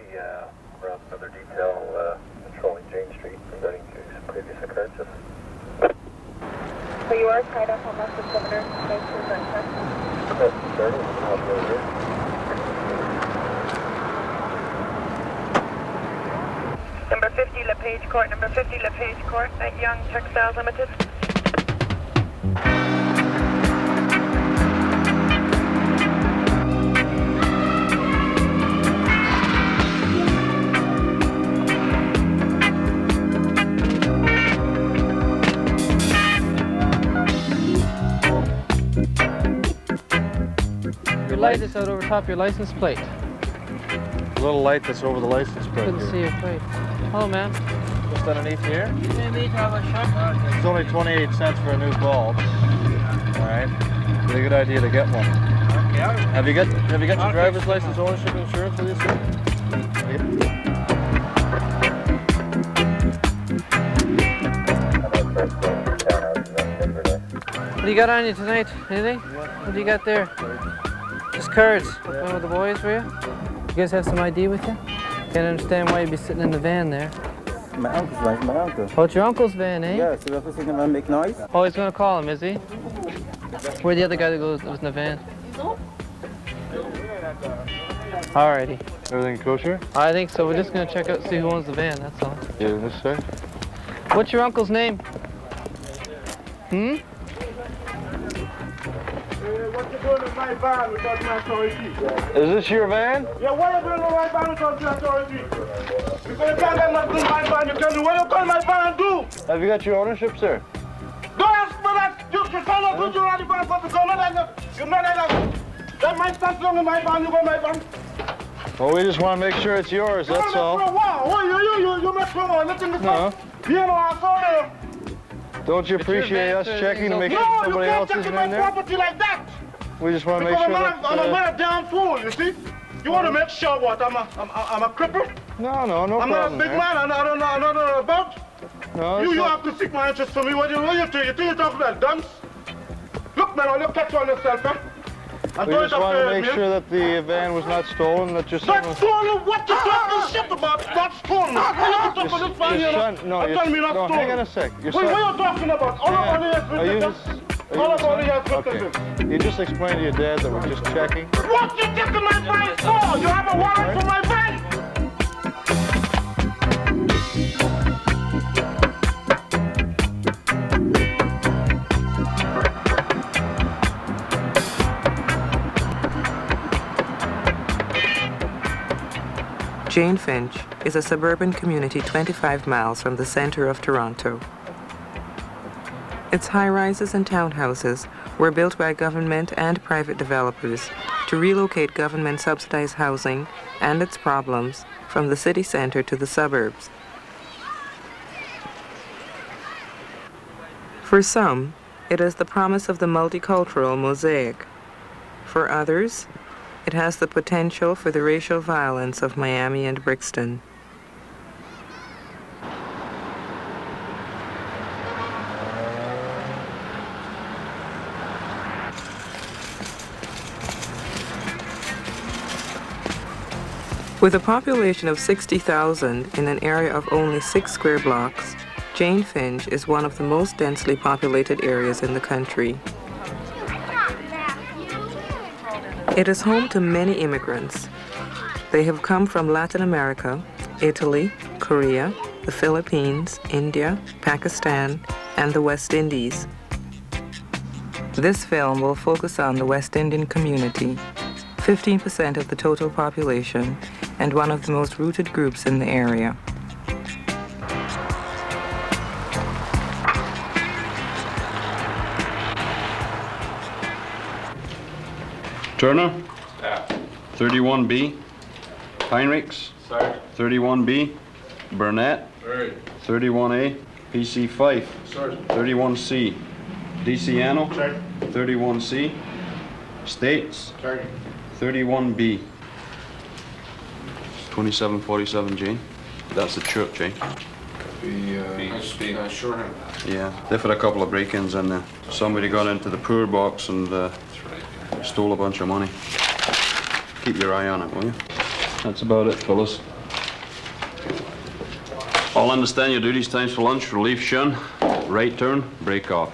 around another detail patrolling Jane Street regarding to some previous occurrences. So you are tied up on left of Governor Baker's correct? Okay, starting with the hospital here. Number 50 LePage Court, number 50 LePage Court, at Young Textiles Limited. Your light is out over top of your license plate. A little light that's over the license plate. Couldn't see your plate. Hello, ma'am. Just underneath here. It's It's only 28 cents for a new bulb. All right. It's a good idea to get one. Have you got your driver's license, ownership, insurance with you, sir? What do you got on you tonight? Anything? What do you got there? Just cards. Playing with the boys for you? You guys have some ID with you? Can't understand why you'd be sitting in the van there. My uncle's license, my uncle. Oh, it's your uncle's van, eh? Yeah, so if I think I'm gonna make noise. Oh, he's gonna call him, is he? Where's the other guy that was in the van? Alrighty. Everything kosher? I think so. We're just gonna check out, see who owns the van, that's all. Yeah, this sir. What's your uncle's name? Hmm? What you doing in my van without my authority? Is this your van? Yeah, what you doing in my van without my authority? Because you can't get nothing in my van, you tell me what you call my van and do? Have you got your ownership, sir? Don't ask me that. You can find out what you're on the van for, because you're not like that. That might stand long in my van, you go in my van. Well, we just want to make sure it's yours, that's all. Wow, you mess with me, listen to this. No. You know, I saw there. Don't you appreciate us checking to make sure No, you somebody can't else check isn't my in there? property like that. We just want to make Because sure I'm a that... damn fool, you see? You want to make sure what? I'm a cripple? No I'm problem not a big there. man, I don't know about. No, You it's not- have to seek my interest for me. What do you think? You think you're talking about dumps? Look, man, you catch on yourself, eh? And We don't just want to interfere make with me. sure that the van was not stolen, that your son Not was... stolen? What you talking shit about? Not stolen. What you talking about this van, you know? No, I'm telling me not no, stolen. hang on a sec. Your Wait, son... what are you talking about? All Hang about on. it Are you is just... All about it is Okay. You just explained to your dad that we're just checking. What you checking my van for? You have a warrant for my van? Jane Finch is a suburban community 25 miles from the center of Toronto. Its high-rises and townhouses were built by government and private developers to relocate government-subsidized housing and its problems from the city center to the suburbs. For some, it is the promise of the multicultural mosaic. For others, it has the potential for the racial violence of Miami and Brixton. With a population of 60,000 in an area of only 6 square blocks, Jane Finch is one of the most densely populated areas in the country. It is home to many immigrants. They have come from Latin America, Italy, Korea, the Philippines, India, Pakistan, and the West Indies. This film will focus on the West Indian community, 15% of the total population, and one of the most rooted groups in the area. Turner? 31B. Heinrichs? 31B. Burnett? 31A. PC Fife? 31C. DeCiano? 31C. States? 31B. 2747 Jane. That's the church, eh? Yeah, they've had a couple of break-ins in there. Somebody got into the poor box and stole a bunch of money. Keep your eye on it, will you? That's about it, fellas. All understand your duties, times for lunch, relief shun, right turn, break off.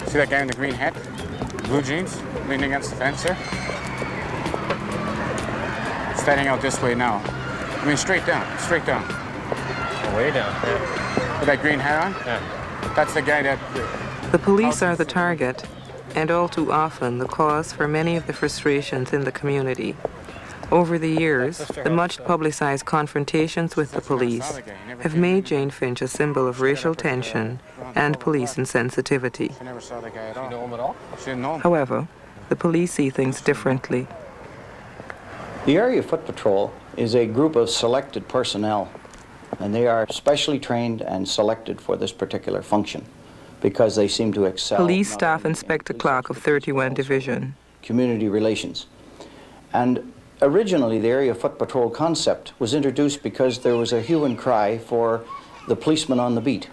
See that guy in the green hat, blue jeans, leaning against the fence there? Standing out this way now. I mean, straight down, straight down. Way down, yeah. With that green hat on? Yeah. That's the guy that... The police are the target, and all too often the cause for many of the frustrations in the community. Over the years, the much publicized confrontations with the police have made Jane Finch a symbol of racial tension and police insensitivity. She never saw the guy at all. You know him at all? She didn't know him. However, the police see things differently. The Area Foot Patrol is a group of selected personnel, and they are specially trained and selected for this particular function because they seem to excel. Police not Staff only in Inspector police Clark of officers, but 31 also Division. Community relations. And originally, the Area Foot Patrol concept was introduced because there was a hue and cry for the policeman on the beat.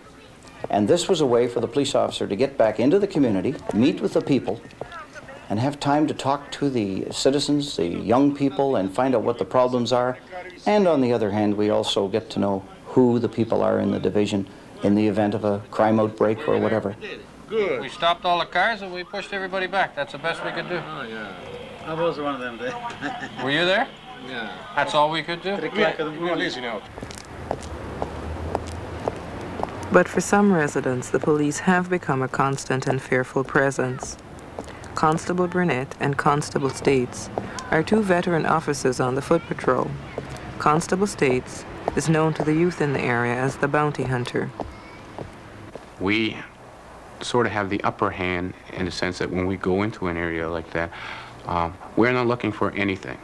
And this was a way for the police officer to get back into the community, meet with the people, and have time to talk to the citizens, the young people, and find out what the problems are. And on the other hand, we also get to know who the people are in the division in the event of a crime outbreak or whatever. Good. We stopped all the cars and we pushed everybody back. That's the best we could do. Oh, yeah. I was one of them there. Were you there? Yeah. That's all we could do? We're lazy now. But for some residents, the police have become a constant and fearful presence. Constable Burnett and Constable States are two veteran officers on the foot patrol. Constable States is known to the youth in the area as the bounty hunter. We sort of have the upper hand in the sense that when we go into an area like that, we're not looking for anything.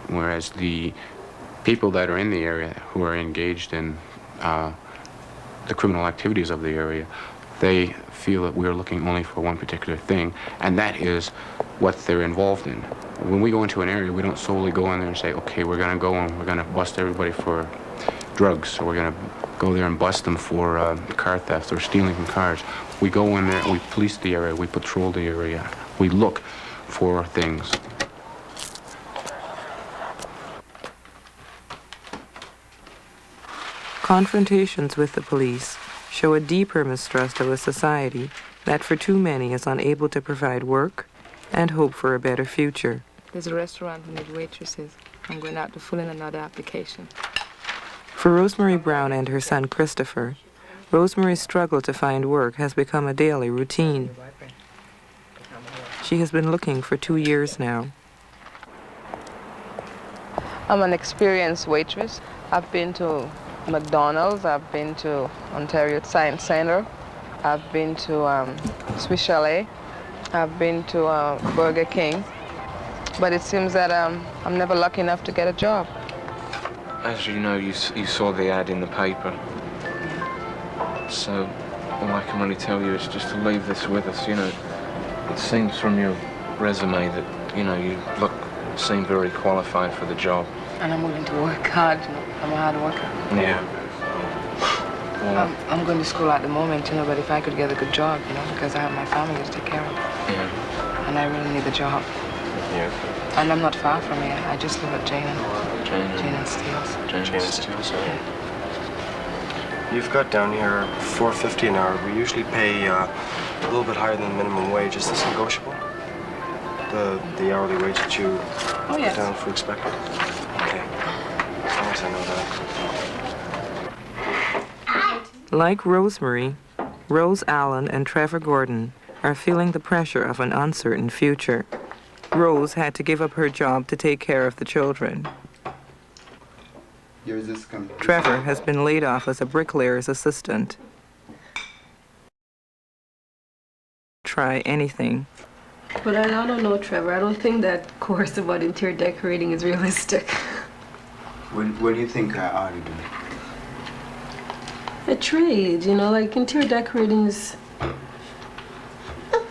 Whereas the people that are in the area who are engaged in the criminal activities of the area, they feel that we're looking only for one particular thing, and that is what they're involved in. When we go into an area, we don't solely go in there and say, okay, we're going to go and we're going to bust everybody for drugs, or we're going to go there and bust them for car theft or stealing from cars. We go in there and we police the area, we patrol the area, we look for things. Confrontations with the police show a deeper mistrust of a society that for too many is unable to provide work and hope for a better future. There's a restaurant who need waitresses. I'm going out to fill in another application. For Rosemary Brown and her son Christopher, Rosemary's struggle to find work has become a daily routine. She has been looking for 2 years now. I'm an experienced waitress. I've been to McDonald's, I've been to Ontario Science Center, I've been to Swiss Chalet, I've been to Burger King, but it seems that I'm never lucky enough to get a job. As you know, you saw the ad in the paper, so all I can really tell you is just to leave this with us. You know, it seems from your resume that, you know, you seem very qualified for the job. And I'm willing to work hard. You know, I'm a hard worker. Yeah. Well, I'm going to school at the moment, you know, but if I could get a good job, you know, because I have my family to take care of. Yeah. And I really need a job. Yeah. And I'm not far from here. I just live at Jane and Steele's. Jane and Steele's, yeah. You've got down here $4.50 an hour. We usually pay a little bit higher than the minimum wage. Is this negotiable? The hourly wage that you put down for expected? Okay. As long as I know that. Like Rosemary, Rose Allen and Trevor Gordon are feeling the pressure of an uncertain future. Rose had to give up her job to take care of the children. Trevor has been laid off as a bricklayer's assistant. Try anything. But I don't know, Trevor. I don't think that course about interior decorating is realistic. What do you think I ought to do? A trade, you know, like interior decorating is...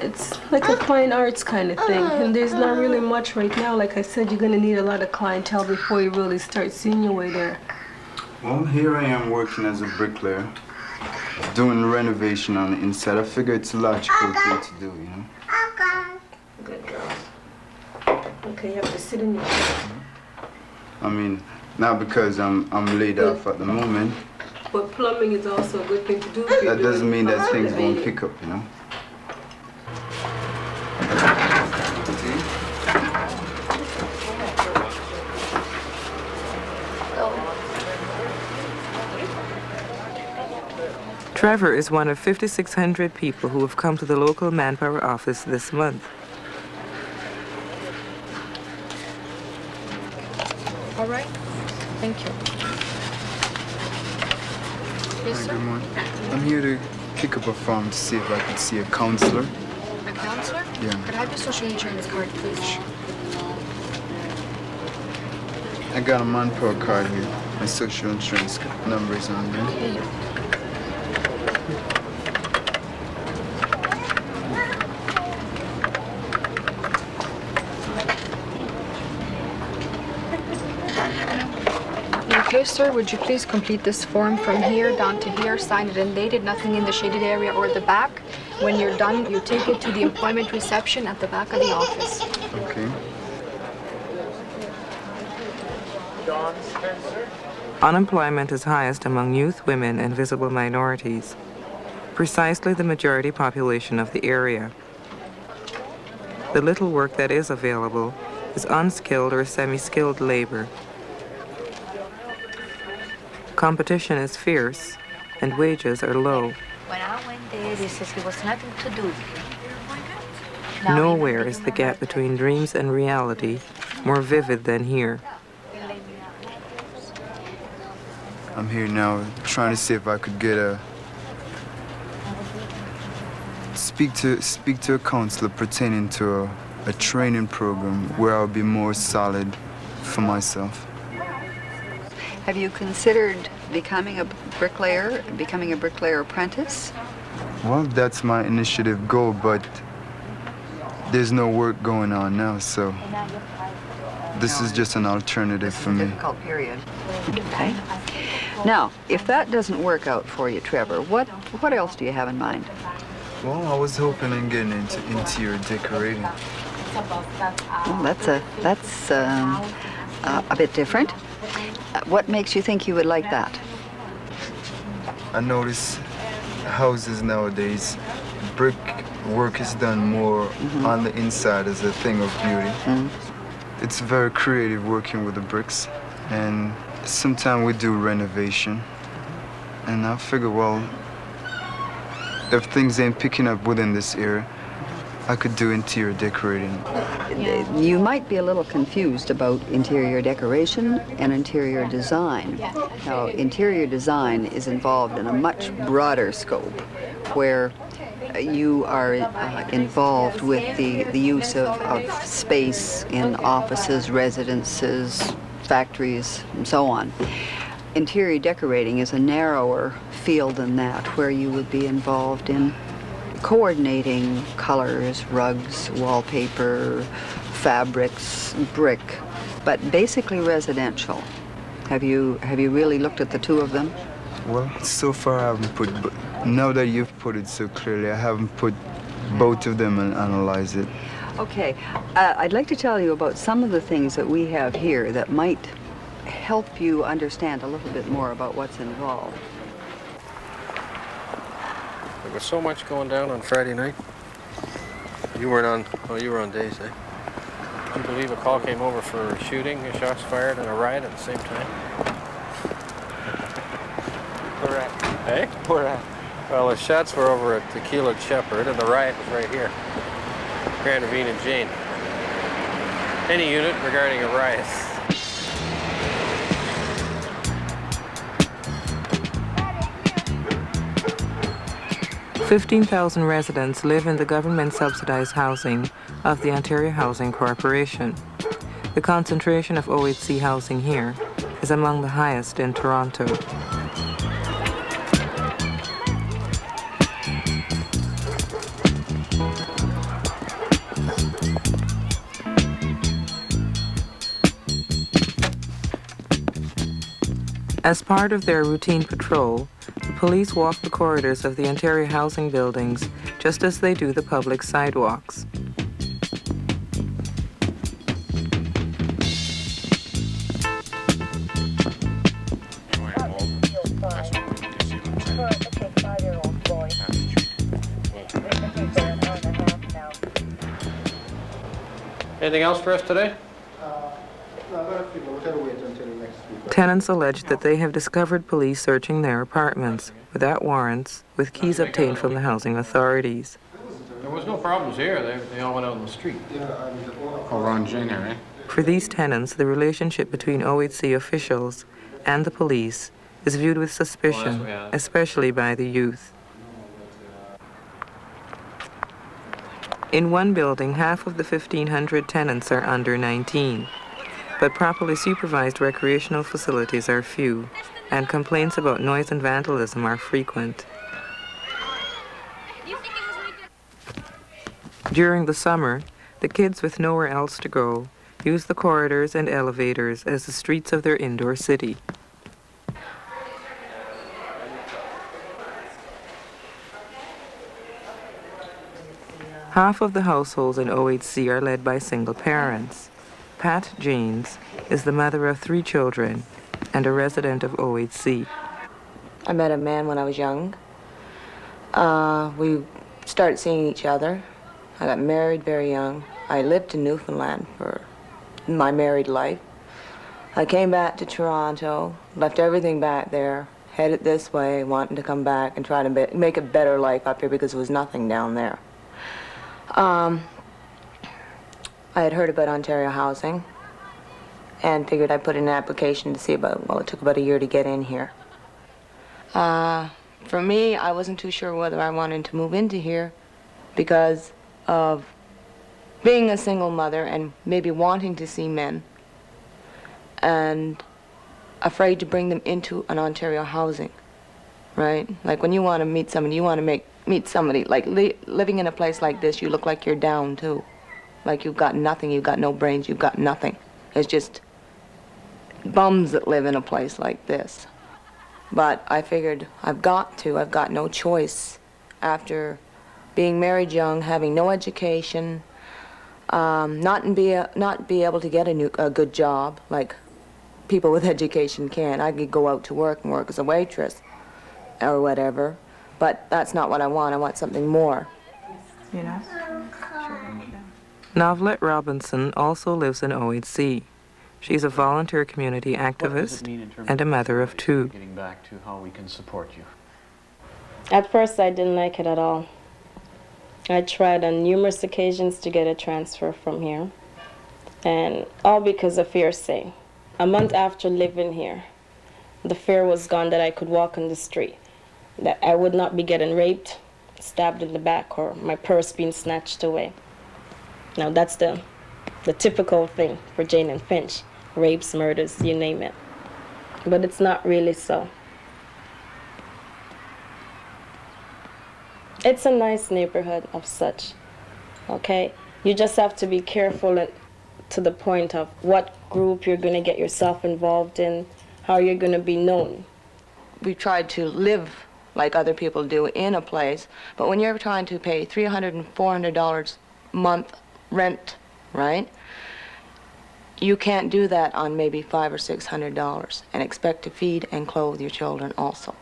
It's like a fine arts kind of thing, and there's not really much right now. Like I said, you're going to need a lot of clientele before you really start seeing your way there. Well, here I am working as a bricklayer, doing renovation on the inside. I figure it's a logical thing to do, you know? Good girl. Okay, you have to sit in your chair. I mean, not because I'm laid off at the moment. But plumbing is also a good thing to do. That doesn't mean that things won't pick up, you know? Trevor is one of 5,600 people who have come to the local manpower office this month. All right. Thank you. Yes, Hi, sir. good morning. I'm here to pick up a form to see if I can see a counselor. A counselor? Yeah. Could I have your social insurance card, please? I got a manpower card here. My social insurance number is on there. Okay. Okay, sir, would you please complete this form from here down to here, sign it and date it, nothing in the shaded area or the back. When you're done, you take it to the employment reception at the back of the office. Okay. Unemployment is highest among youth, women, and visible minorities, precisely the majority population of the area. The little work that is available is unskilled or semi-skilled labor. Competition is fierce, and wages are low. When I went there, they said there was nothing to do. Nowhere is the gap between dreams and reality more vivid than here. I'm here now trying to see if I could get a speak to a counselor pertaining to a training program where I'll be more solid for myself. Have you considered becoming a bricklayer apprentice? Well, that's my initiative goal, but there's no work going on now, so this is just an alternative for me. Difficult period. Okay. Now, if that doesn't work out for you, Trevor, what else do you have in mind? Well, I was hoping on getting into interior decorating. Well, that's a bit different. What makes you think you would like that? I notice houses nowadays, brick work is done more on the inside as a thing of beauty. It's very creative working with the bricks, and sometimes we do renovation. And I figure, well, if things ain't picking up within this area, I could do interior decorating. You might be a little confused about interior decoration and interior design. Now, interior design is involved in a much broader scope where you are involved with the use of space in offices, residences, factories, and so on. Interior decorating is a narrower field than that, where you would be involved in coordinating colors, rugs, wallpaper, fabrics, brick, but basically residential. Have you really looked at the two of them? Well, so far I haven't put, but now that you've put it so clearly, I haven't put both of them and analyzed it. Okay, I'd like to tell you about some of the things that we have here that might help you understand a little bit more about what's involved. There was so much going down on Friday night. You weren't on, well, you were on days, eh? Can you believe a call came over for shooting, shots fired, and a riot at the same time? Where at? Eh? Where at? Well, the shots were over at Tequila Shepherd, and the riot was right here. Grand Ravine and Jane. Any unit regarding a riot. 15,000 residents live in the government-subsidized housing of the Ontario Housing Corporation. The concentration of OHC housing here is among the highest in Toronto. As part of their routine patrol, the police walk the corridors of the Ontario housing buildings just as they do the public sidewalks. Anything else for us today? Tenants allege that they have discovered police searching their apartments without warrants, with keys obtained from the housing authorities. There was no problems here. They all went out on the street. Around January. For these tenants, the relationship between OHC officials and the police is viewed with suspicion, especially by the youth. In one building, half of the 1,500 tenants are under 19, but properly supervised recreational facilities are few, and complaints about noise and vandalism are frequent. During the summer, the kids with nowhere else to go use the corridors and elevators as the streets of their indoor city. Half of the households in OHC are led by single parents. Pat Janes is the mother of 3 children and a resident of OHC. I met a man when I was young. We started seeing each other. I got married very young. I lived in Newfoundland for my married life. I came back to Toronto, left everything back there, headed this way, wanting to come back and try to make a better life up here because there was nothing down there. I had heard about Ontario housing and figured I'd put in an application to see about, well, it took about a year to get in here. For me, I wasn't too sure whether I wanted to move into here because of being a single mother and maybe wanting to see men and afraid to bring them into an Ontario housing, right? Like when you want to meet somebody, you want to meet somebody, like living in a place like this, you look like you're down too. Like you've got nothing, you've got no brains, you've got nothing. It's just bums that live in a place like this. But I figured I've got no choice after being married young, having no education, not be able to get a good job like people with education can. I could go out to work and work as a waitress or whatever, but that's not what I want. I want something more. You know? Novelet Robinson also lives in OHC. She's a volunteer community activist and a mother of 2. Getting back to how we can support you. At first, I didn't like it at all. I tried on numerous occasions to get a transfer from here, and all because of hearsay. A month after living here, the fear was gone that I could walk on the street, that I would not be getting raped, stabbed in the back, or my purse being snatched away. Now that's the typical thing for Jane and Finch, rapes, murders, you name it. But it's not really so. It's a nice neighborhood of such, okay? You just have to be careful to the point of what group you're going to get yourself involved in, how you're going to be known. We tried to live like other people do in a place, but when you're trying to pay $300 and $400 a month rent, right? You can't do that on maybe $500 or $600 and expect to feed and clothe your children also.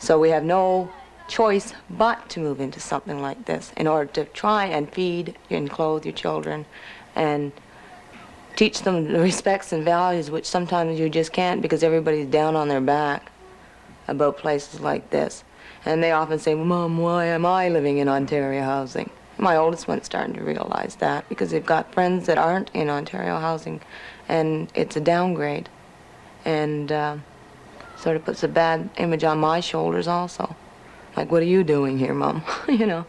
So we have no choice but to move into something like this in order to try and feed and clothe your children and teach them the respects and values, which sometimes you just can't because everybody's down on their back about places like this. And they often say, well, Mom, why am I living in Ontario housing? My oldest one's starting to realize that because they've got friends that aren't in Ontario housing, and it's a downgrade, and sort of puts a bad image on my shoulders also. Like, what are you doing here, Mom? You know.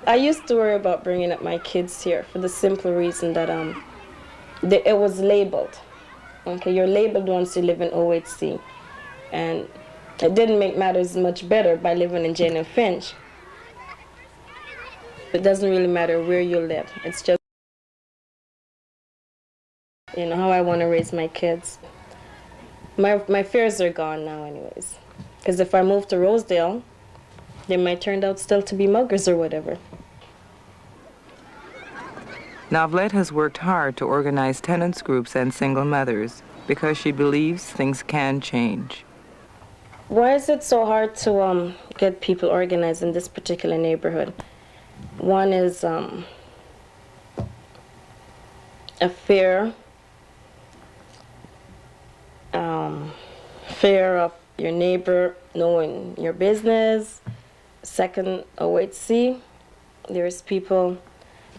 I used to worry about bringing up my kids here for the simple reason that it was labeled. Okay, you're labeled once you live in OHC, and it didn't make matters much better by living in Jane and Finch. It doesn't really matter where you live. It's just, you know, how I want to raise my kids. my fears are gone now anyways. Because if I move to Rosedale, they might turn out still to be muggers or whatever. Novlet has worked hard to organize tenants groups and single mothers because she believes things can change. Why is it so hard to get people organized in this particular neighborhood? One is a fear of your neighbor knowing your business. Second, wait, see, there's people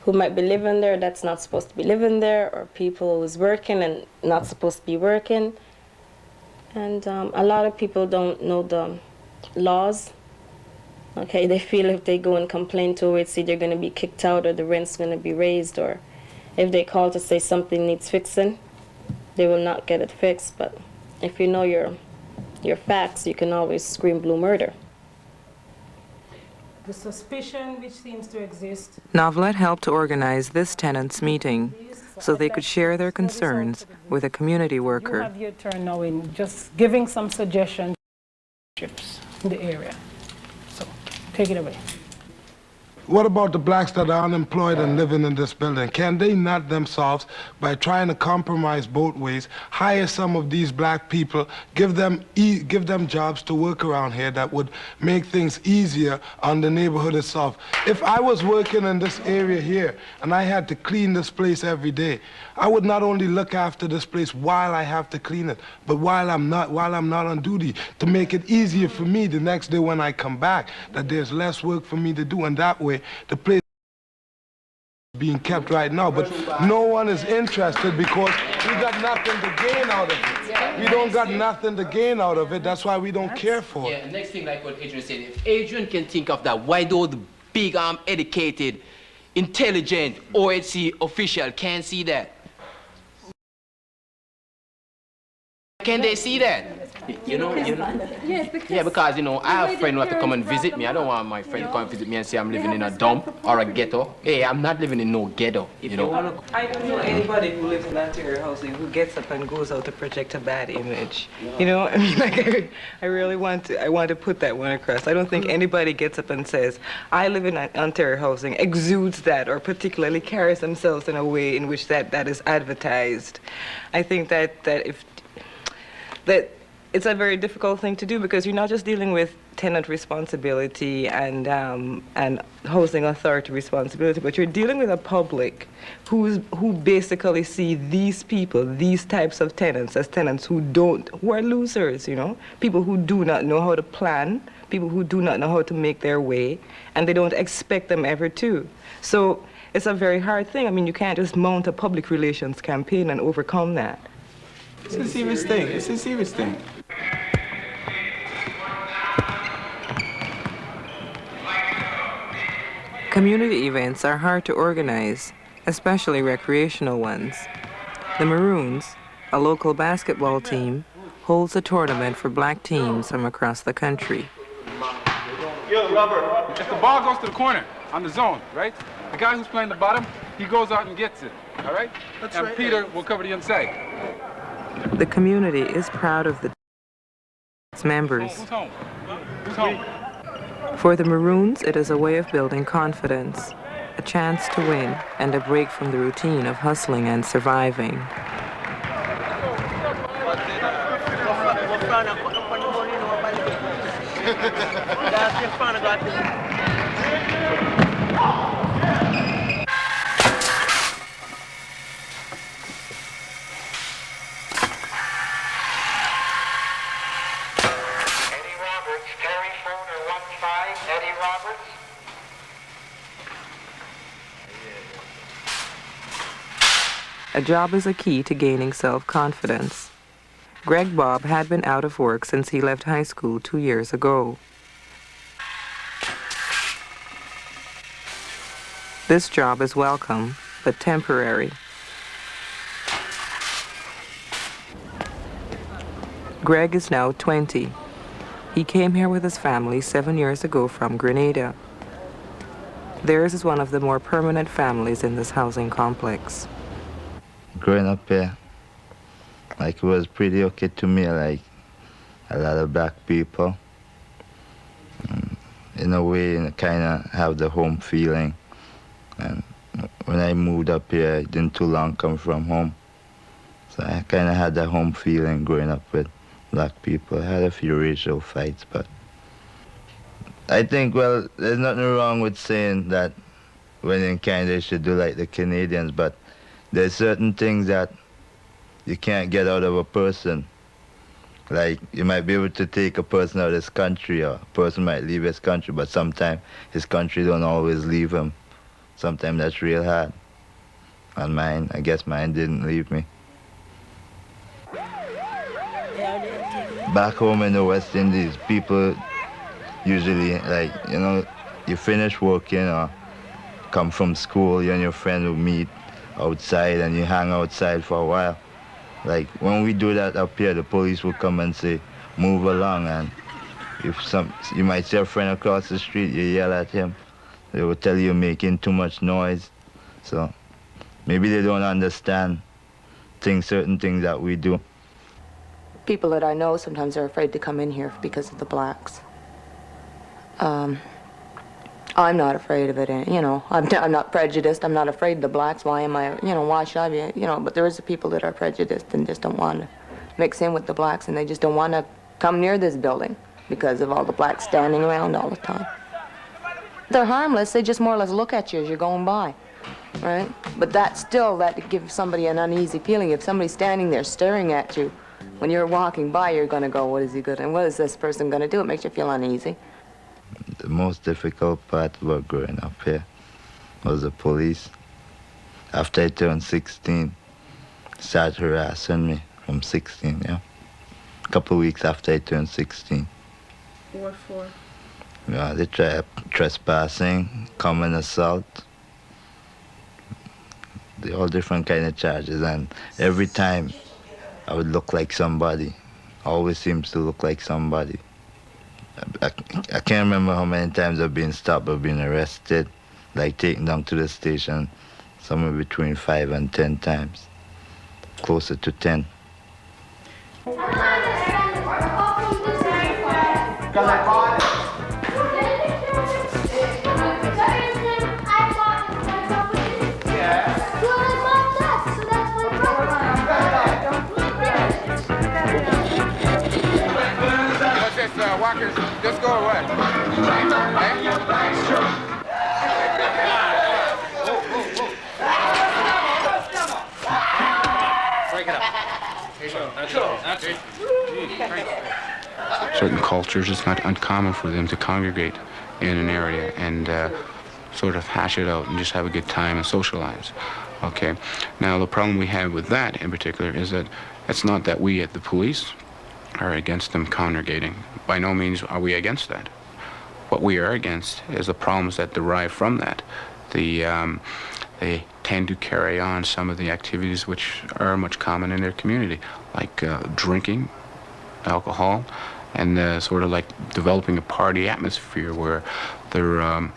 who might be living there that's not supposed to be living there, or people who's working and not supposed to be working. And a lot of people don't know the laws. Okay, they feel if they go and complain to OHC, they're going to be kicked out, or the rent's going to be raised, or if they call to say something needs fixing, they will not get it fixed. But if you know your facts, you can always scream blue murder. The suspicion which seems to exist. Novlet helped to organize this tenants' meeting so they could share their concerns with a community worker. You have your turn now in just giving some suggestions in the area. So take it away. What about the blacks that are unemployed and living in this building? Can they not themselves, by trying to compromise both ways, hire some of these black people, give them jobs to work around here that would make things easier on the neighborhood itself? If I was working in this area here and I had to clean this place every day, I would not only look after this place while I have to clean it, but while I'm not on duty, to make it easier for me the next day when I come back, that there's less work for me to do, and that way the place is being kept right now. But no one is interested because we got nothing to gain out of it. We don't got nothing to gain out of it. That's why we don't care for it. Yeah, next thing, like what Adrian said, if Adrian can think of that, why do the big educated, intelligent OHC official can't see that? Can they see that? You know? Yes, Yeah, because, you know, I have a friend who have to come and visit me. I don't want my friend to come and visit me and say I'm living in a dump or a ghetto. Hey, I'm not living in no ghetto, you know? I don't know anybody who lives in interior housing who gets up and goes out to project a bad image. You know, I mean, like, I really want to put that one across. I don't think anybody gets up and says, I live in interior housing, exudes that, or particularly carries themselves in a way in which that is advertised. I think that it's a very difficult thing to do, because you're not just dealing with tenant responsibility and housing authority responsibility, but you're dealing with a public who basically see these people, these types of tenants, as tenants who are losers, you know, people who do not know how to plan, people who do not know how to make their way, and they don't expect them ever to. So it's a very hard thing. I mean, you can't just mount a public relations campaign and overcome that. It's a serious thing. It's a serious thing. Community events are hard to organize, especially recreational ones. The Maroons, a local basketball team, holds a tournament for black teams from across the country. Yo, Robert, if the ball goes to the corner on the zone, right? The guy who's playing the bottom, he goes out and gets it, all right? And Peter will cover the inside. The community is proud of its members. Who's home? Who's home? For the Maroons, it is a way of building confidence, a chance to win, and a break from the routine of hustling and surviving. A job is a key to gaining self-confidence. Greg Bob had been out of work since he left high school 2 years ago. This job is welcome, but temporary. Greg is now 20. He came here with his family 7 years ago from Grenada. Theirs is one of the more permanent families in this housing complex. Growing up here, Like, it was pretty okay to me, like a lot of black people. In a way, kind of have the home feeling. And when I moved up here, I didn't too long come from home. So I kind of had that home feeling growing up with black people. I had a few racial fights, but I think, well, there's nothing wrong with saying that when in Canada you should do like the Canadians, but there's certain things that you can't get out of a person. Like, you might be able to take a person out of this country, or a person might leave his country, but sometimes his country don't always leave him. Sometimes that's real hard. And mine, I guess mine didn't leave me. Back home in the West Indies, people usually, like, you know, you finish working or come from school, you and your friend will meet outside and you hang outside for a while. Like, when we do that up here, the police will come and say, move along, and if you might see a friend across the street, you yell at him. They will tell you you're making too much noise. So maybe they don't understand certain things that we do. People that I know sometimes are afraid to come in here because of the blacks. I'm not afraid of it, you know. I'm not prejudiced. I'm not afraid of the blacks. Why am I, you know, why should I be, you know, but there is people that are prejudiced and just don't want to mix in with the blacks, and they just don't want to come near this building because of all the blacks standing around all the time. They're harmless. They just more or less look at you as you're going by, right? But that gives somebody an uneasy feeling. If somebody's standing there staring at you, when you're walking by, you're going to go, what is he good, and what is this person going to do? It makes you feel uneasy. The most difficult part about growing up here was the police. After I turned 16, started harassing me from 16, yeah. A couple of weeks after I turned 16. What for? Yeah, they tried trespassing, common assault, all different kind of charges, and every time I would look like somebody. Always seems to look like somebody. I can't remember how many times I've been stopped or been arrested, like taken down to the station, somewhere between 5 and 10 times, closer to 10. Walkers, just go away. Break it up. That's it. Certain cultures, it's not uncommon for them to congregate in an area and sort of hash it out and just have a good time and socialize. Okay. Now, the problem we have with that in particular is that it's not that we at the police are against them congregating. By no means are we against that. What we are against is the problems that derive from that. They tend to carry on some of the activities which are much common in their community, like drinking alcohol, and sort of like developing a party atmosphere where they're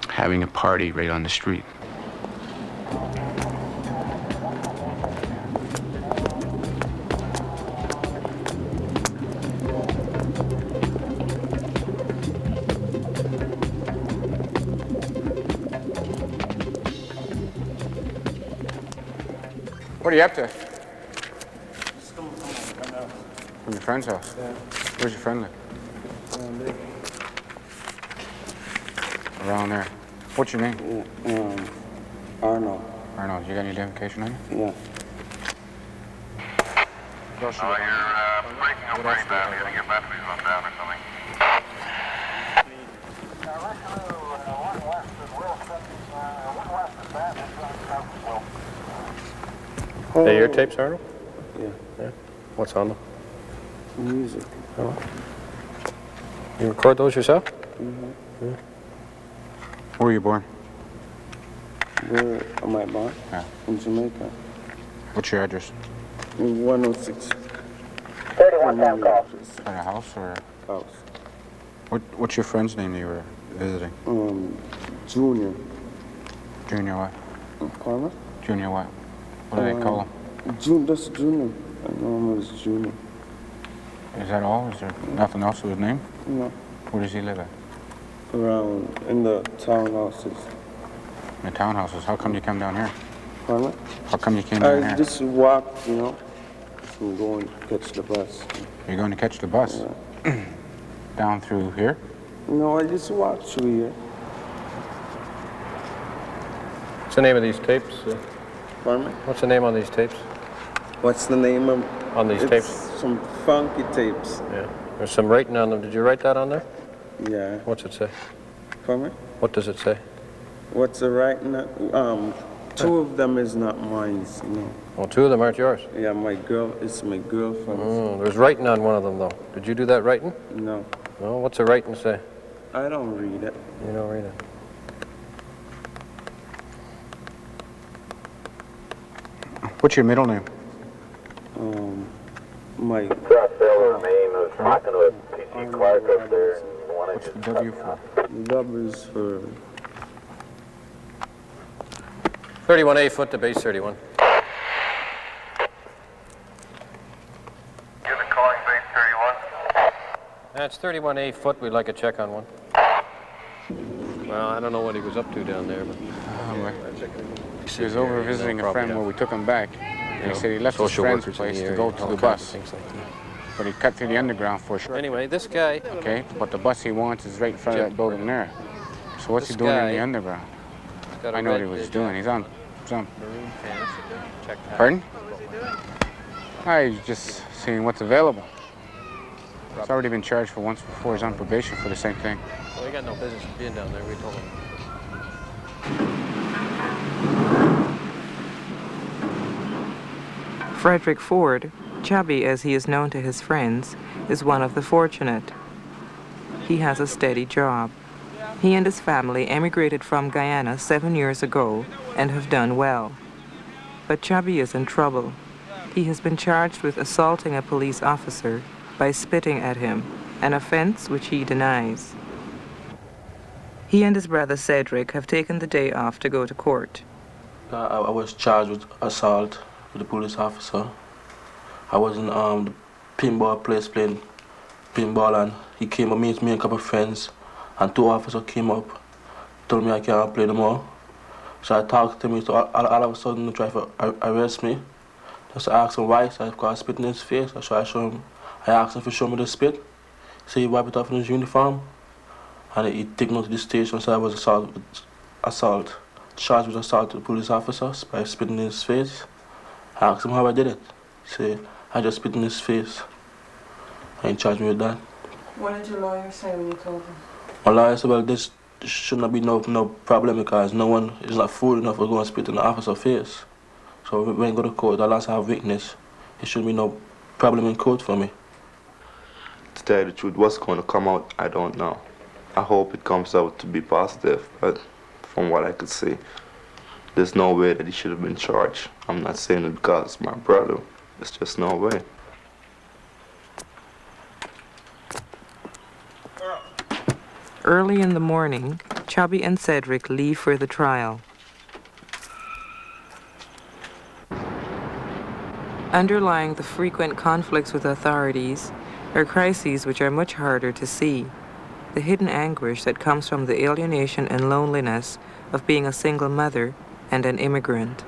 having a party right on the street. What are you up to? From your friend's house? Yeah. Where's your friend live? Around there. What's your name? Arnold. Arnold, you got any identification on you? Yeah. What else you got on you? Breaking up right now, getting your batteries run down or something. Hey, your tapes, Arnold? Yeah. What's on them? Music. Oh. You record those yourself? Mm-hmm. Yeah. Where were you born? Where am I born? Yeah. In Jamaica. What's your address? 106. 31 town call. In a house or? House. What's your friend's name that you were visiting? Junior. Junior what? Carmen? Junior what? What do they call him? That's Junior. I know him as Junior. Is that all? Is there nothing else with his name? No. Where does he live at? Around in the townhouses. In the townhouses. How come you come down here? Pardon? How come you came down I here? just walked, you know. I'm going to catch the bus. You're going to catch the bus? Yeah. Down through here? No, I just walked through here. What's the name of these tapes? Pardon me? What's the name on these tapes? What's the name of... On these it's tapes? Some funky tapes. Yeah. There's some writing on them. Did you write that on there? Yeah. What's it say? Pardon me? What does it say? What's the writing? Two of them is not mine, you know. Well, two of them aren't yours. Yeah, it's my girlfriend's. Oh, there's writing on one of them, though. Did you do that writing? No. No? What's the writing say? I don't read it. You don't read it. What's your middle name? My... What's the W for? The W is for... 31A foot to base 31. Unit calling base 31. That's 31A foot. We'd like a check on one. Well, I don't know what he was up to down there, but... He was over visiting a friend where we took him back. He said he left his friend's place to go to the bus. But he cut through the underground for sure. Anyway, this guy... Okay, but the bus he wants is right in front of that building there. So what's he doing in the underground? I know what he was doing. He's on... Maroon pants. Check that. Pardon? I just seeing what's available. He's already been charged for once before. He's on probation for the same thing. Well, he got no business being down there. We told him. Frederick Ford, Chubby as he is known to his friends, is one of the fortunate. He has a steady job. He and his family emigrated from Guyana 7 years ago and have done well. But Chubby is in trouble. He has been charged with assaulting a police officer by spitting at him, an offense which he denies. He and his brother Cedric have taken the day off to go to court. I was charged with assault with a police officer. I was in the pinball place playing pinball, and he came to meet me and a couple of friends, and two officers came up, told me I can't play no more. So I talked to him, so all of a sudden they tried to arrest me. Just asked him why, so I spit in his face. So I asked him to show me the spit. So he wiped it off in his uniform, and he took me to the station. So I was assault, charged with assault to the police officers by spitting in his face. I asked him how I did it. So I just spit in his face, and he charged me with that. What did your lawyer say when you told him? My lawyer said, well, this should not be no problem because no one is not fool enough to go and spit in the officer's face. So when I go to court, unless I have witness, it shouldn't be no problem in court for me. To tell you the truth, what's going to come out, I don't know. I hope it comes out to be positive, but from what I could see, there's no way that he should have been charged. I'm not saying it because my brother. There's just no way. Early in the morning, Chubby and Cedric leave for the trial. Underlying the frequent conflicts with authorities are crises which are much harder to see. The hidden anguish that comes from the alienation and loneliness of being a single mother and an immigrant.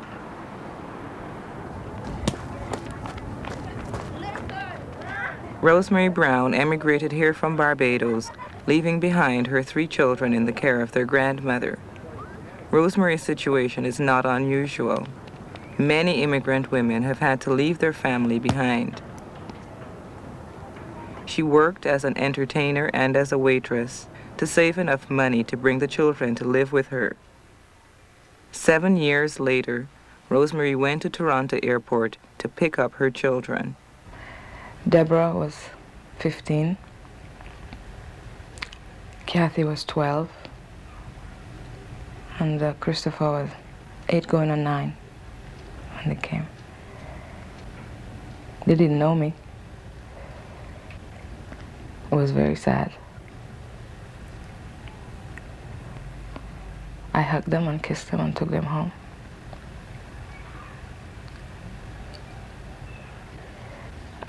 Rosemary Brown emigrated here from Barbados, leaving behind her 3 children in the care of their grandmother. Rosemary's situation is not unusual. Many immigrant women have had to leave their family behind. She worked as an entertainer and as a waitress to save enough money to bring the children to live with her. 7 years later, Rosemary went to Toronto Airport to pick up her children. Deborah was 15. Kathy was 12. And Christopher was 8 going on 9 when they came. They didn't know me. It was very sad. I hugged them and kissed them and took them home.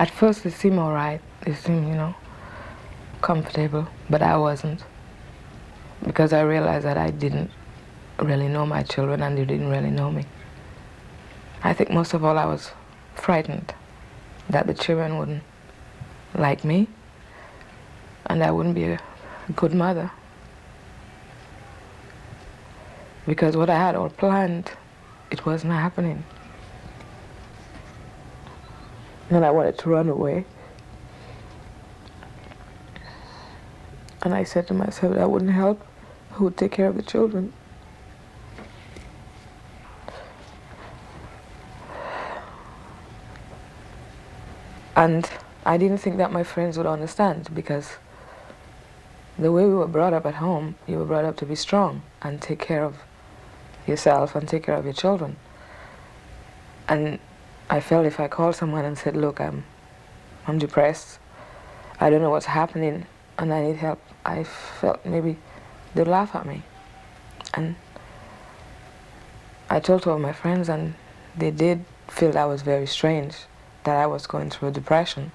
At first they seemed all right. They seemed, comfortable, but I wasn't. Because I realized that I didn't really know my children and they didn't really know me. I think most of all I was frightened that the children wouldn't like me and I wouldn't be a good mother. Because what I had all planned, it wasn't happening. And I wanted to run away. And I said to myself that wouldn't help. Who would take care of the children? And I didn't think that my friends would understand, because the way we were brought up at home, you were brought up to be strong and take care of yourself and take care of your children. And I felt if I called someone and said, look, I'm depressed, I don't know what's happening and I need help, I felt maybe they'd laugh at me. And I told two of my friends and they did feel that was very strange, that I was going through a depression.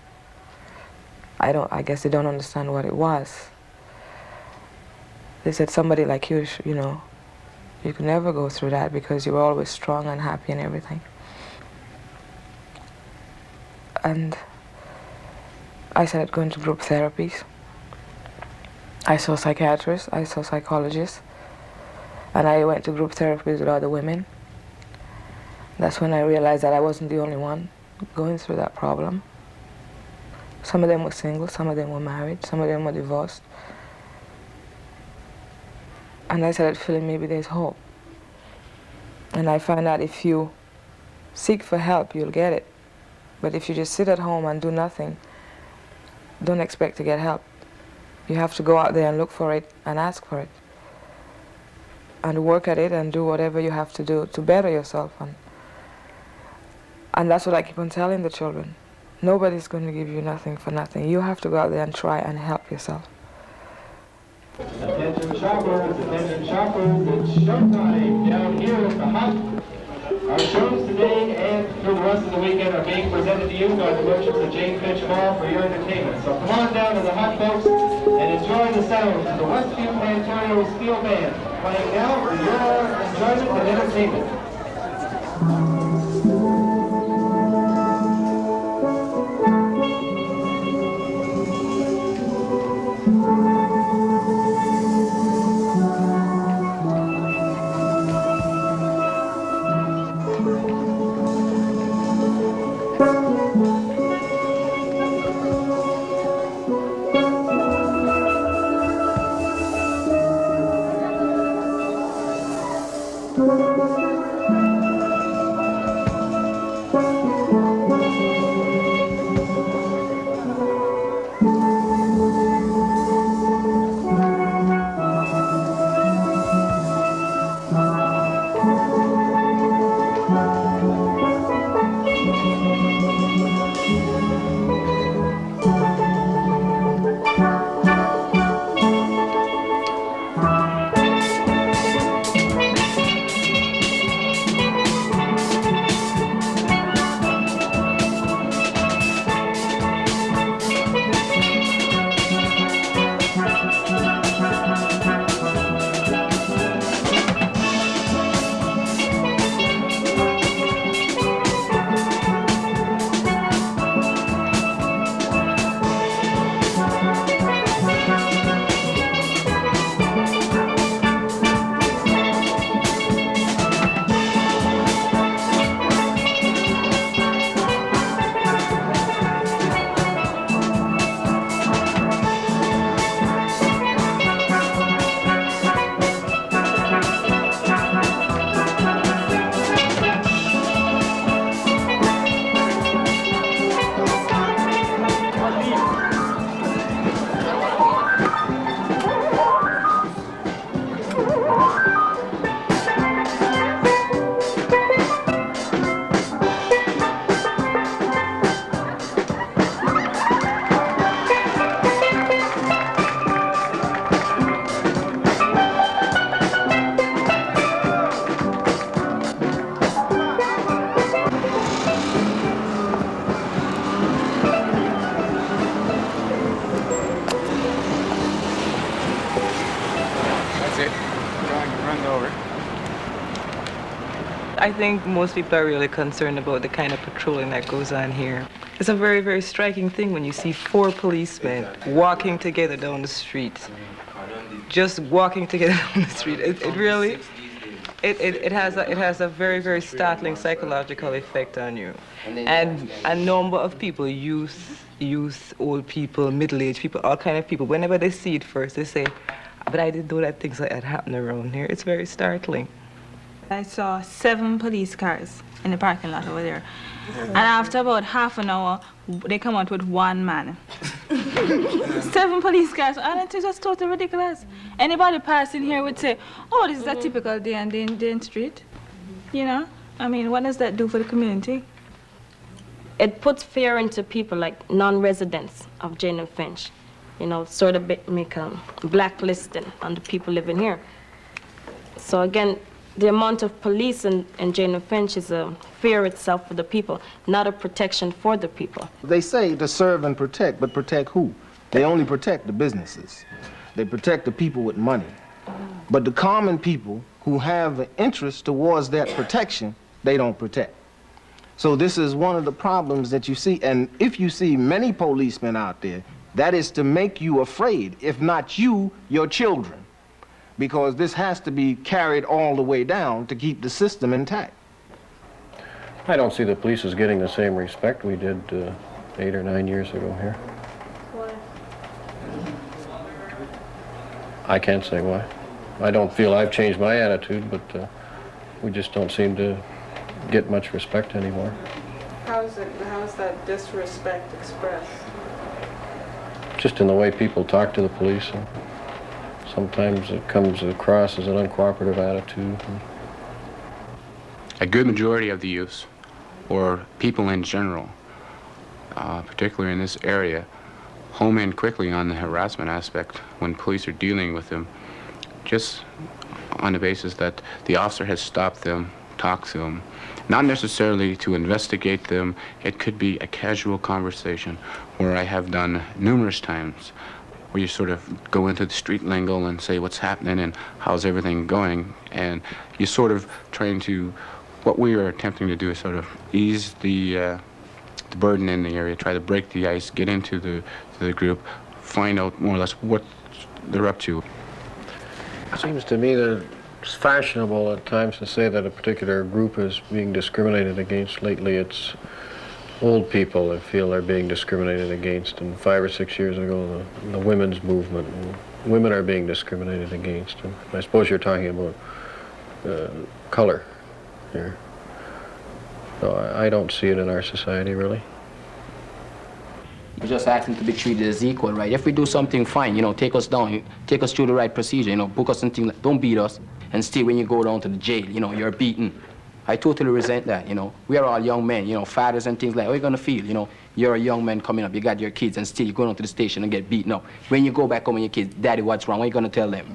I guess they don't understand what it was. They said somebody like you, you could never go through that because you were always strong and happy and everything. And I started going to group therapies. I saw psychiatrists, I saw psychologists, and I went to group therapies with other women. That's when I realized that I wasn't the only one going through that problem. Some of them were single, some of them were married, some of them were divorced. And I started feeling maybe there's hope. And I found out if you seek for help, you'll get it. But if you just sit at home and do nothing, don't expect to get help. You have to go out there and look for it and ask for it. And work at it and do whatever you have to do to better yourself. And that's what I keep on telling the children. Nobody's going to give you nothing for nothing. You have to go out there and try and help yourself. Attention shoppers, it's showtime down here at the Hut. Our shows today and through the rest of the weekend are being presented to you by the merchants of Jane Fitch Mall for your entertainment. So come on down to the Hut, folks, and enjoy the sounds of the Westview Planetarium Steel Band playing now for your enjoyment and entertainment. Okay. Run over. I think most people are really concerned about the kind of patrolling that goes on here. It's a very, very striking thing when you see 4 policemen walking together down the street. Just walking together down the street. It really, it has a very, very startling psychological effect on you. And a number of people, youth, old people, middle-aged people, all kind of people, whenever they see it first, they say, but I didn't know that things like that happen around here. It's very startling. I saw 7 police cars in the parking lot over there. And after about half an hour, they come out with 1 man. 7 police cars, and it is just totally ridiculous. Anybody passing here would say, oh, this is a typical day on Dane Street. You know? I mean, what does that do for the community? It puts fear into people like non-residents of Jane and Finch. You know, sort of make a blacklisting on the people living here. So again, the amount of police in Jane and Finch is a fear itself for the people, not a protection for the people. They say to serve and protect, but protect who? They only protect the businesses. They protect the people with money. But the common people who have an interest towards that protection, they don't protect. So this is one of the problems that you see, and if you see many policemen out there, that is to make you afraid, if not you, your children. Because this has to be carried all the way down to keep the system intact. I don't see the police as getting the same respect we did 8 or 9 years ago here. Why? I can't say why. I don't feel I've changed my attitude, but we just don't seem to get much respect anymore. How's that disrespect expressed? Just in the way people talk to the police. And sometimes it comes across as an uncooperative attitude. A good majority of the youth, or people in general, particularly in this area, home in quickly on the harassment aspect when police are dealing with them, just on the basis that the officer has stopped them, talked to them, not necessarily to investigate them. It could be a casual conversation, where I have done numerous times, where you sort of go into the street lingo and say what's happening and how's everything going, and you sort of trying to, what we are attempting to do is sort of ease the burden in the area, try to break the ice, get into the group, find out more or less what they're up to. It seems to me that it's fashionable at times to say that a particular group is being discriminated against. Lately it's old people that feel they're being discriminated against, and 5 or 6 years ago the women's movement. Women are being discriminated against, and I suppose you're talking about color here. So I don't see it in our society, really. We're just asking to be treated as equal, right? If we do something, fine, you know, take us down, take us through the right procedure, you know, book us and things like, don't beat us, and still when you go down to the jail, you know, you're beaten. I totally resent that, you know. We are all young men, you know, fathers and things like, how are you gonna feel, you know? You're a young man coming up, you got your kids, and still you're going to the station and get beaten up. When you go back home with your kids, Daddy, what's wrong? What are you gonna tell them?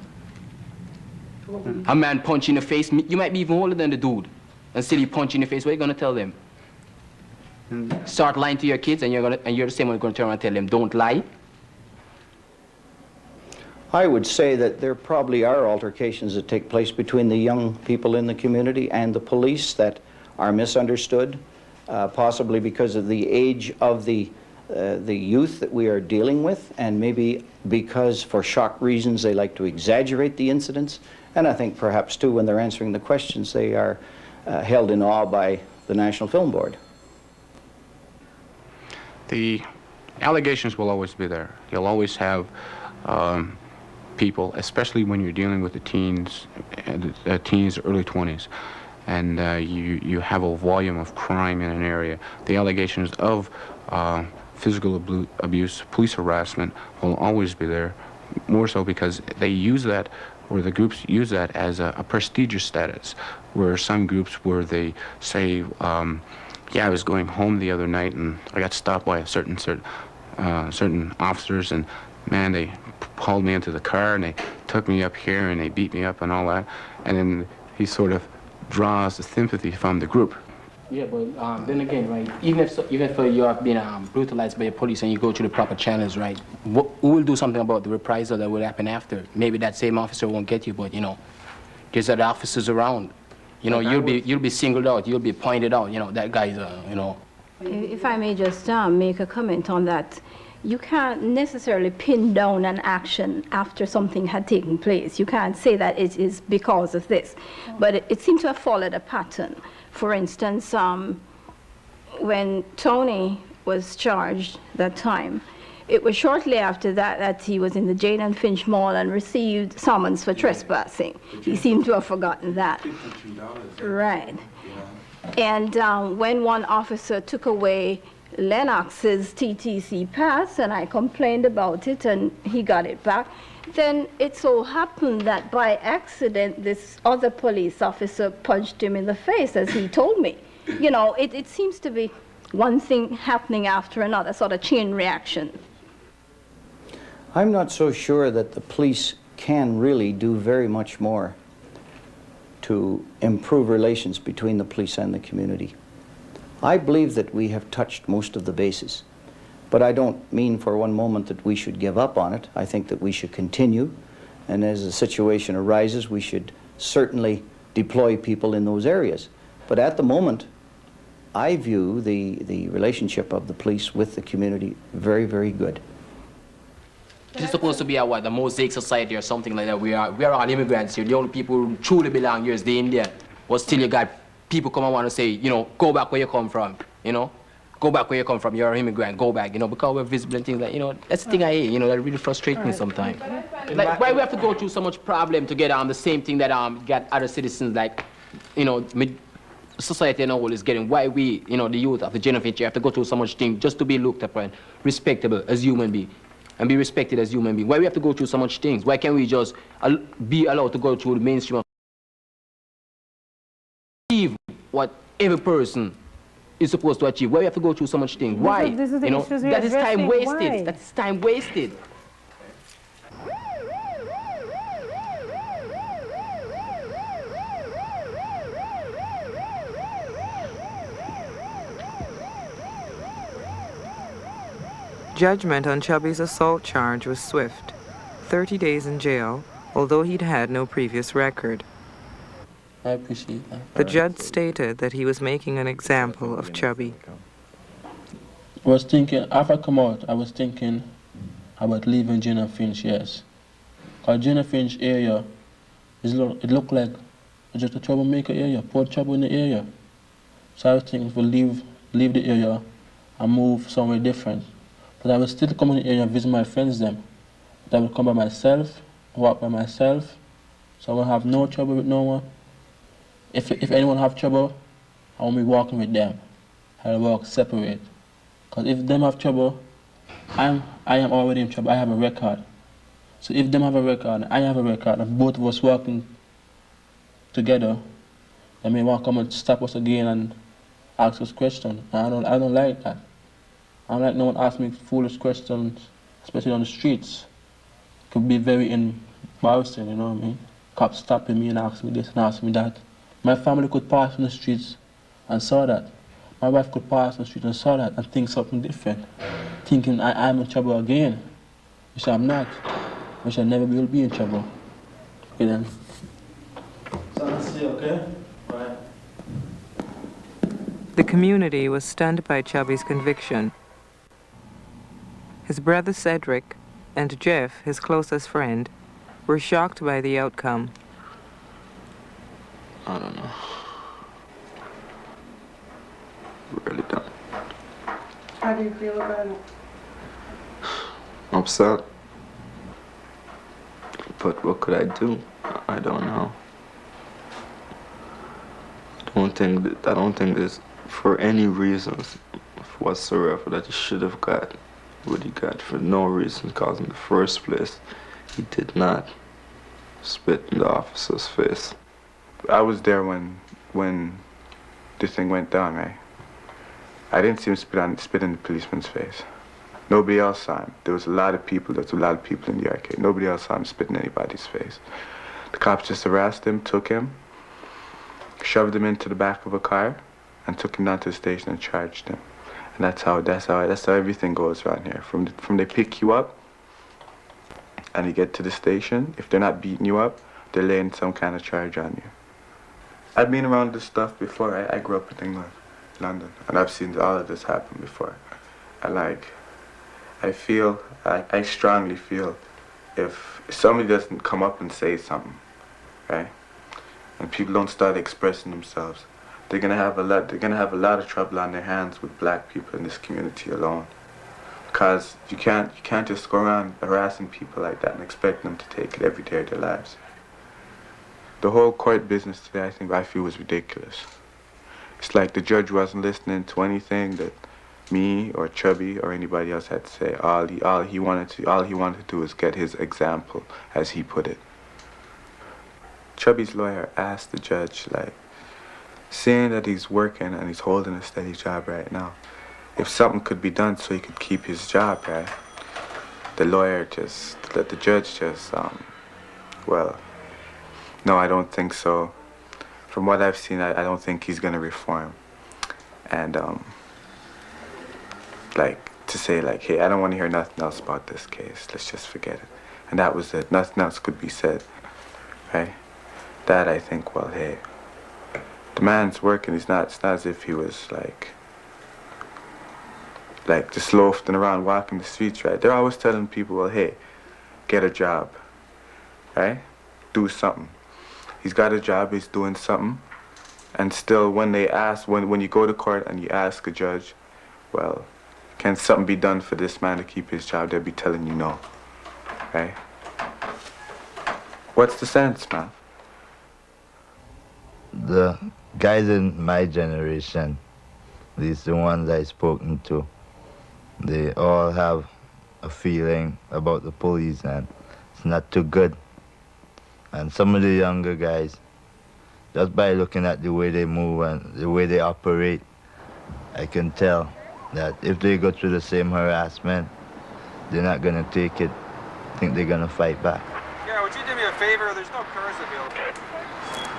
A man punch in the face, you might be even older than the dude, and still he punch in the face, what are you gonna tell them? Start lying to your kids, and you're the same one gonna turn around and tell them, don't lie? I would say that there probably are altercations that take place between the young people in the community and the police that are misunderstood, possibly because of the age of the youth that we are dealing with, and maybe because for shock reasons they like to exaggerate the incidents. And I think perhaps too when they're answering the questions they are held in awe by the National Film Board. The allegations will always be there. You'll always have people, especially when you're dealing with the teens, early 20s, and you have a volume of crime in an area. The allegations of physical abuse, police harassment will always be there, more so because they use that, or the groups use that as a prestigious status, where some groups where they say, yeah, I was going home the other night and I got stopped by a certain officers, and man, they hauled me into the car and they took me up here and they beat me up and all that. And then he sort of draws the sympathy from the group. Yeah, but then again, right, even if you have been brutalized by the police and you go through the proper channels, right, who will do something about the reprisal that will happen after? Maybe that same officer won't get you, but, you know, there's other officers around. You know, you'll be singled out, you'll be pointed out, you know, that guy's, you know. If I may just make a comment on that, you can't necessarily pin down an action after something had taken place. You can't say that it is because of this, but it seemed to have followed a pattern. For instance, when Tony was charged that time, it was shortly after that that he was in the Jane and Finch Mall and received summons for trespassing. He seemed to have forgotten that. Right. And when one officer took away Lennox's TTC pass, and I complained about it, and he got it back, then it so happened that by accident, this other police officer punched him in the face, as he told me. You know, it seems to be one thing happening after another, sort of chain reaction. I'm not so sure that the police can really do very much more to improve relations between the police and the community. I believe that we have touched most of the bases, but I don't mean for one moment that we should give up on it. I think that we should continue, and as the situation arises, we should certainly deploy people in those areas. But at the moment, I view the relationship of the police with the community very, very good. This is supposed to be a mosaic society or something like that. We are all immigrants here. The only people who truly belong here is the Indian. But still you got people come and want to say, you know, go back where you come from, you know? Go back where you come from, you're an immigrant, go back, you know, because we're visible and things like, you know, that's the thing I hate, you know, that really frustrates me sometimes. Like, why we have to go through so much problem to get the same thing that got other citizens, like, you know, society and all is getting. Why we, you know, the youth of the generation have to go through so much thing just to be looked upon, respectable as human beings, and be respected as human beings. Why we have to go through so much things? Why can't we just be allowed to go through the mainstream of achieve what every person is supposed to achieve? Why we have to go through so much things? Why? This is the you know, issues we're that is time addressing. wasted. Why? That is time wasted. Judgment on Chubby's assault charge was swift. 30 days in jail, although he'd had no previous record. I appreciate that. The judge stated that he was making an example of Chubby. I was thinking, after I come out, I was thinking about leaving Jane and Finch, yes. Because Jane and Finch area, it looked like just a troublemaker area, poor trouble in the area. So I was thinking if we leave the area and move somewhere different. But I will still come in the area and visit my friends them. But I will come by myself, walk by myself, so I will have no trouble with no one. If anyone have trouble, I won't be walking with them. I will walk separate. Because if them have trouble, I am already in trouble. I have a record. So if them have a record, I have a record, and both of us walking together, they may want to come and stop us again and ask us questions. I don't like that. I don't like no one asking me foolish questions, especially on the streets. It could be very embarrassing, you know what I mean? Cops stopping me and asking me this and asking me that. My family could pass on the streets and saw that. My wife could pass on the street and saw that and think something different, thinking I'm in trouble again, which I'm not, which I never will be in trouble. Okay then. So let's see, okay? Right. The community was stunned by Chubby's conviction. His brother Cedric and Jeff, his closest friend, were shocked by the outcome. I don't know. Really don't. How do you feel about it? Upset. But what could I do? I don't know. I don't think there's for any reasons whatsoever that he should have got what he got for no reason, because in the first place he did not spit in the officer's face. I was there when this thing went down, right? I didn't see him spit in the policeman's face. Nobody else saw him. There was a lot of people in the arcade. Nobody else saw him spit in anybody's face. The cops just harassed him, took him, shoved him into the back of a car, and took him down to the station and charged him. And that's how everything goes around here. From they pick you up and you get to the station, if they're not beating you up, they're laying some kind of charge on you. I've been around this stuff before. I grew up in England, London, and I've seen all of this happen before. And I strongly feel if somebody doesn't come up and say something, right, and people don't start expressing themselves, they're gonna have a lot of trouble on their hands with black people in this community alone. Because you can't just go around harassing people like that and expect them to take it every day of their lives. The whole court business today, I feel was ridiculous. It's like the judge wasn't listening to anything that me or Chubby or anybody else had to say. All he wanted to do was get his example, as he put it. Chubby's lawyer asked the judge, like, seeing that he's working and he's holding a steady job right now, if something could be done so he could keep his job, right? The judge just, well, no, I don't think so. From what I've seen, I don't think he's gonna reform. And, to say, hey, I don't want to hear nothing else about this case. Let's just forget it. And that was it. Nothing else could be said, right? That I think, well, hey, the man's working. It's not as if he was, just loafing around walking the streets, right? They're always telling people, well, hey, get a job, right? Do something. He's got a job, he's doing something. And still, when they ask, when you go to court and you ask a judge, well, can something be done for this man to keep his job? They'll be telling you no, right? What's the sense, man? The guys in my generation, at least the ones I've spoken to, they all have a feeling about the police and it's not too good. And some of the younger guys, just by looking at the way they move and the way they operate, I can tell that if they go through the same harassment, they're not gonna take it. I think they're gonna fight back. Yeah, would you do me a favor? There's no cars available.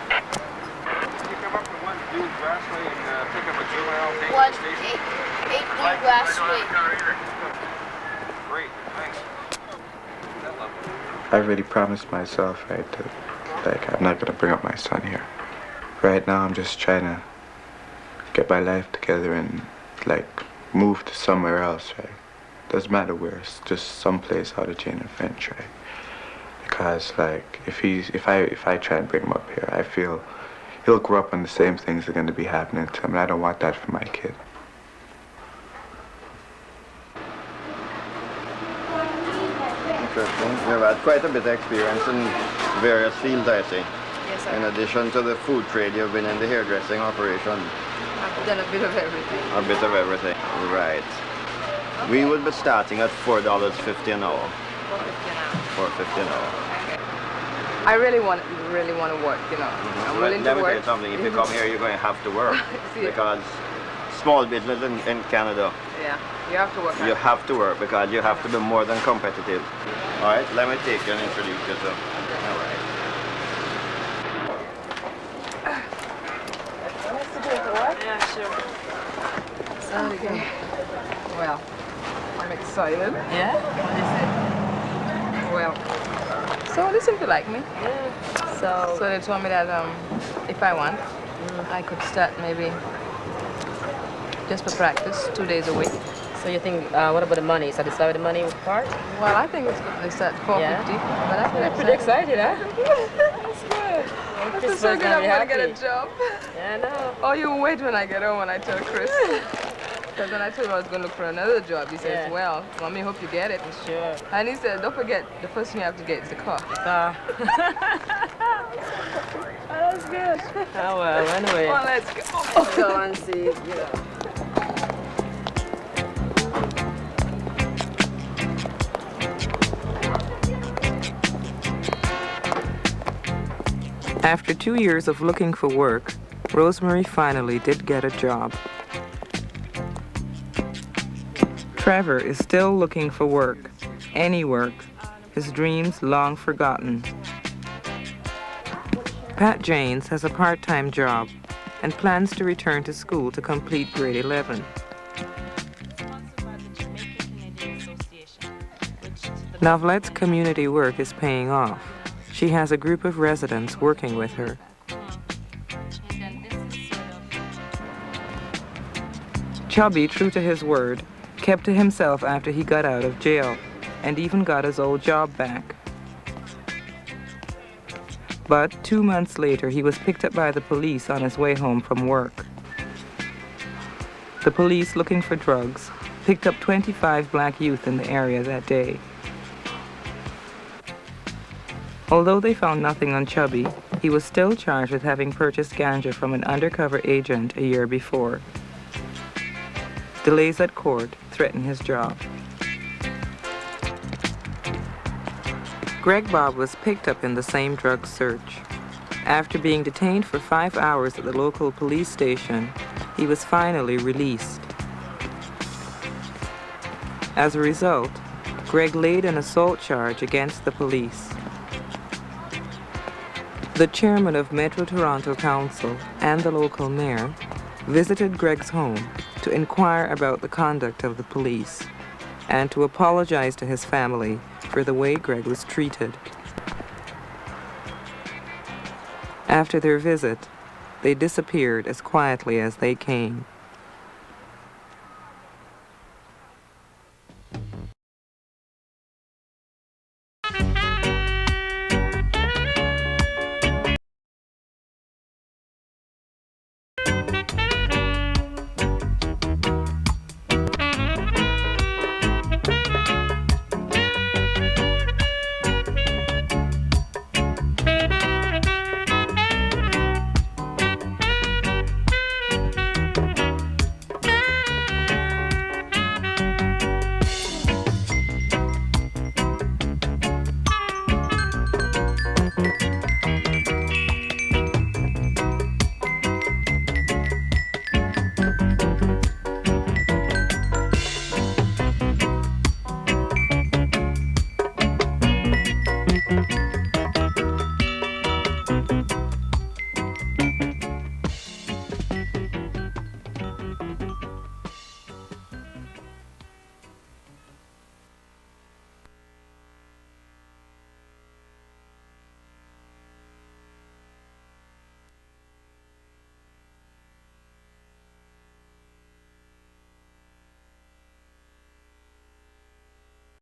Can you come up to 1 Dune Grassway and pick up a juvenile, take it to the station? 8 Dune Grassway. Great, thanks. I already promised myself, right, that, I'm not gonna bring up my son here. Right now, I'm just trying to get my life together and, move to somewhere else, right? Doesn't matter where, it's just someplace out of Jane and Finch, right? Because, if I try and bring him up here, I feel he'll grow up and the same things are gonna be happening to him, and I don't want that for my kid. Interesting. You've had quite a bit of experience in various fields, I see. Yes, sir. In addition to the food trade, you've been in the hairdressing operation. I've done a bit of everything. A bit of everything. Right. Okay. We would be starting at $4.50 an hour. $4.50 an hour. I really want to work, you know. I'm willing Let to me work. tell you something. If you come here, you're going to have to work. See, because small business in Canada, yeah, you have to work. you have to work because you have to be more than competitive. All right, let me take you and introduce yourself. All right. Yeah, sure. Okay. Well, I'm excited. Yeah? What is it? Well, so they seem to like me. Yeah. So they told me that if I want, I could start maybe just for practice, 2 days a week. So you think, what about the money? Satisfied with the money part? Well, I think it's good. They start $4.50. Yeah. But I feel Pretty excited, huh? That's good. I feel so good I'm going to get a job. Yeah, I know. Oh, you wait when I get home and I tell Chris. Because when I told him I was going to look for another job, he says, well, Mommy, hope you get it. Sure. And he said, don't forget, the first thing you have to get is the car. The car. That's good. Oh, well, anyway. Well, let's go. Let's go and see, you know. After 2 years of looking for work, Rosemary finally did get a job. Trevor is still looking for work, any work, his dreams long forgotten. Pat Janes has a part-time job and plans to return to school to complete grade 11. Novelette's community work is paying off. She has a group of residents working with her. Chubby, true to his word, kept to himself after he got out of jail and even got his old job back. But 2 months later, he was picked up by the police on his way home from work. The police, looking for drugs, picked up 25 black youth in the area that day. Although they found nothing on Chubby, he was still charged with having purchased ganja from an undercover agent a year before. Delays at court threaten his job. Greg Bob was picked up in the same drug search. After being detained for 5 hours at the local police station, he was finally released. As a result, Greg laid an assault charge against the police. The chairman of Metro Toronto Council and the local mayor visited Greg's home to inquire about the conduct of the police and to apologize to his family for the way Greg was treated. After their visit, they disappeared as quietly as they came.